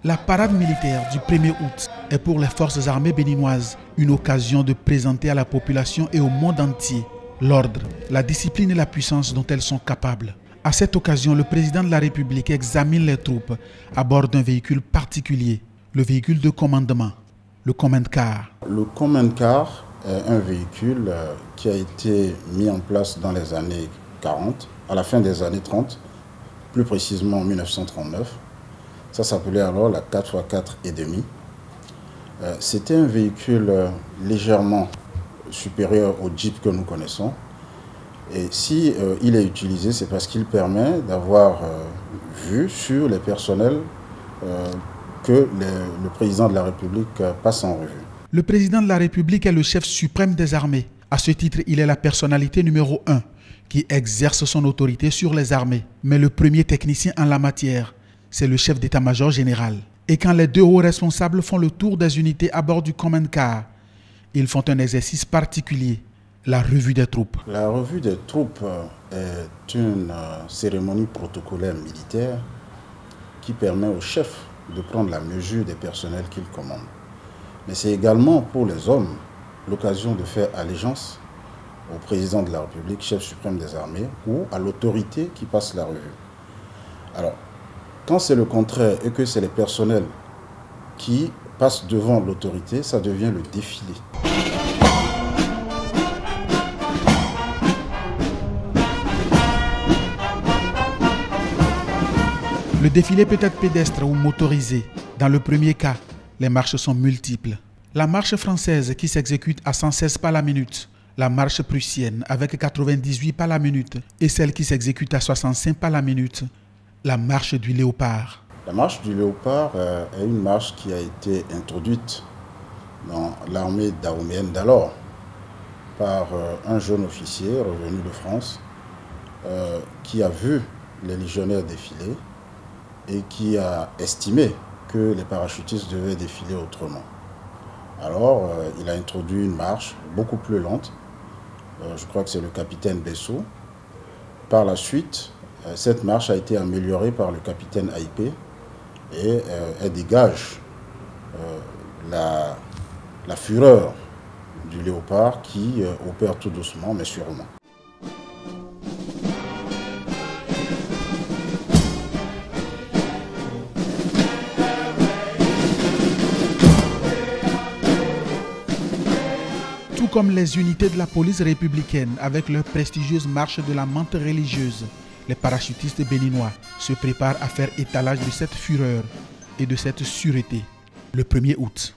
La parade militaire du 1er août est pour les forces armées béninoises une occasion de présenter à la population et au monde entier l'ordre, la discipline et la puissance dont elles sont capables. À cette occasion, le président de la République examine les troupes à bord d'un véhicule particulier, le véhicule de commandement, le Command Car. Le Command Car est un véhicule qui a été mis en place dans les années 40, à la fin des années 30, plus précisément en 1939. Ça s'appelait alors la 4x4,5. C'était un véhicule légèrement supérieur au Jeep que nous connaissons. Et si il est utilisé, c'est parce qu'il permet d'avoir vue sur les personnels que le président de la République passe en revue. Le président de la République est le chef suprême des armées. À ce titre, il est la personnalité numéro 1 qui exerce son autorité sur les armées. Mais le premier technicien en la matière, c'est le chef d'état-major général. Et quand les deux hauts responsables font le tour des unités à bord du Command Car, ils font un exercice particulier, la revue des troupes. La revue des troupes est une cérémonie protocolaire militaire qui permet au chef de prendre la mesure des personnels qu'il commande. Mais c'est également pour les hommes l'occasion de faire allégeance au président de la République, chef suprême des armées, ou à l'autorité qui passe la revue. Alors, quand c'est le contraire et que c'est les personnels qui passent devant l'autorité, ça devient le défilé. Le défilé peut être pédestre ou motorisé. Dans le premier cas, les marches sont multiples. La marche française qui s'exécute à 116 pas la minute, la marche prussienne avec 98 pas la minute et celle qui s'exécute à 65 pas la minute, la marche du léopard. La marche du léopard est une marche qui a été introduite dans l'armée dahoméenne d'alors par un jeune officier revenu de France qui a vu les légionnaires défiler et qui a estimé que les parachutistes devaient défiler autrement. Alors, il a introduit une marche beaucoup plus lente. Je crois que c'est le capitaine Bessot. Par la suite, cette marche a été améliorée par le capitaine Aipé et elle dégage la fureur du léopard qui opère tout doucement mais sûrement. Tout comme les unités de la police républicaine avec leur prestigieuse marche de la menthe religieuse, les parachutistes béninois se préparent à faire étalage de cette fureur et de cette sûreté le 1er août.